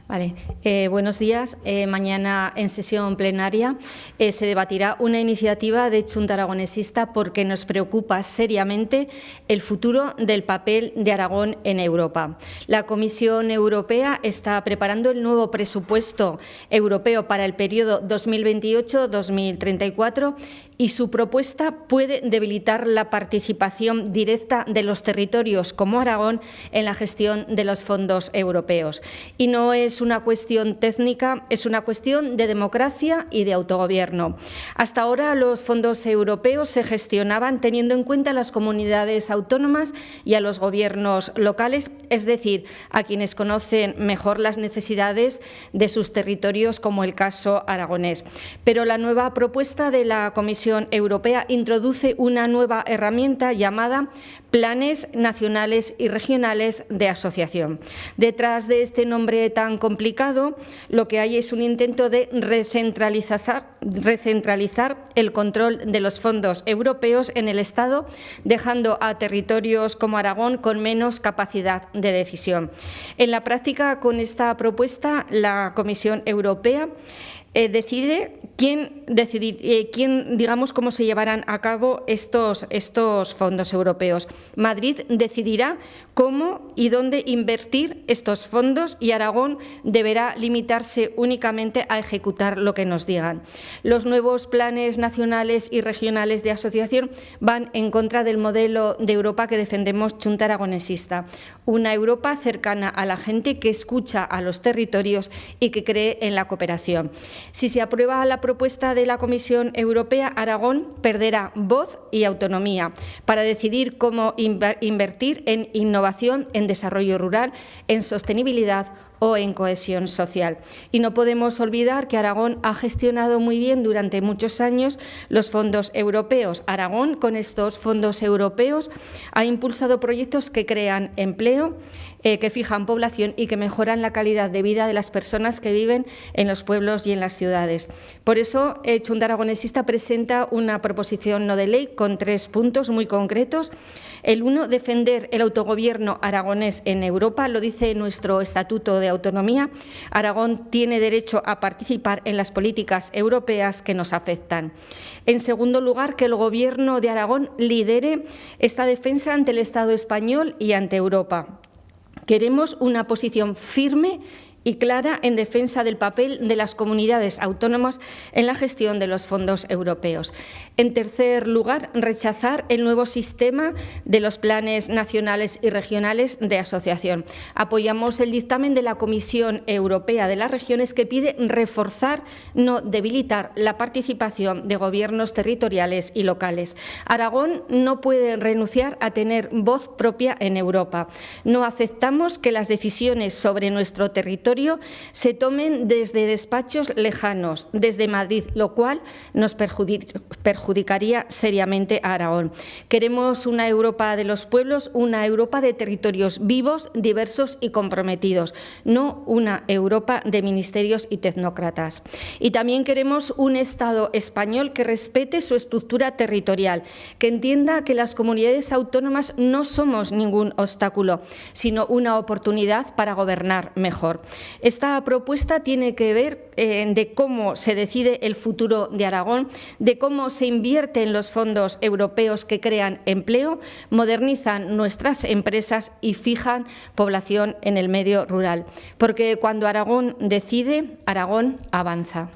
Vale. Buenos días. Mañana en sesión plenaria se debatirá una iniciativa de Chunta Aragonesista porque nos preocupa seriamente el futuro del papel de Aragón en Europa. La Comisión Europea está preparando el nuevo presupuesto europeo para el periodo 2028-2034 y su propuesta puede debilitar la participación directa de los territorios como Aragón en la gestión de los fondos europeos. Y no es una cuestión técnica, es una cuestión de democracia y de autogobierno. Hasta ahora los fondos europeos se gestionaban teniendo en cuenta a las comunidades autónomas y a los gobiernos locales, es decir, a quienes conocen mejor las necesidades de sus territorios, como el caso aragonés. Pero la nueva propuesta de la Comisión Europea introduce una nueva herramienta llamada Planes Nacionales y Regionales de Asociación. Detrás de este nombre tan complicado, lo que hay es un intento de recentralizar el control de los fondos europeos en el Estado, dejando a territorios como Aragón con menos capacidad de decisión. En la práctica, con esta propuesta, la Comisión Europea decide digamos, cómo se llevarán a cabo estos fondos europeos. Madrid decidirá cómo y dónde invertir estos fondos y Aragón deberá limitarse únicamente a ejecutar lo que nos digan. Los nuevos planes nacionales y regionales de asociación van en contra del modelo de Europa que defendemos Chunta Aragonesista, una Europa cercana a la gente que escucha a los territorios y que cree en la cooperación. Si se aprueba la propuesta de la Comisión Europea, Aragón perderá voz y autonomía para decidir cómo invertir en innovación, en desarrollo rural, en sostenibilidad o en cohesión social. Y no podemos olvidar que Aragón ha gestionado muy bien durante muchos años los fondos europeos. Aragón, con estos fondos europeos, ha impulsado proyectos que crean empleo, que fijan población y que mejoran la calidad de vida de las personas que viven en los pueblos y en las ciudades. Por eso, Chunta Aragonesista presenta una proposición no de ley con 3 puntos muy concretos. El 1, defender el autogobierno aragonés en Europa, lo dice nuestro Estatuto de Autonomía. Aragón tiene derecho a participar en las políticas europeas que nos afectan. En segundo lugar, que el Gobierno de Aragón lidere esta defensa ante el Estado español y ante Europa. Queremos una posición firme y clara en defensa del papel de las comunidades autónomas en la gestión de los fondos europeos. En tercer lugar, rechazar el nuevo sistema de los planes nacionales y regionales de asociación. Apoyamos el dictamen de la Comisión Europea de las Regiones que pide reforzar, no debilitar, la participación de gobiernos territoriales y locales. Aragón no puede renunciar a tener voz propia en Europa. No aceptamos que las decisiones sobre nuestro territorio se tomen desde despachos lejanos, desde Madrid, lo cual nos perjudicaría seriamente a Aragón. Queremos una Europa de los pueblos, una Europa de territorios vivos, diversos y comprometidos, no una Europa de ministerios y tecnócratas. Y también queremos un Estado español que respete su estructura territorial, que entienda que las comunidades autónomas no somos ningún obstáculo, sino una oportunidad para gobernar mejor. Esta propuesta tiene que ver de cómo se decide el futuro de Aragón, de cómo se invierte en los fondos europeos que crean empleo, modernizan nuestras empresas y fijan población en el medio rural. Porque cuando Aragón decide, Aragón avanza.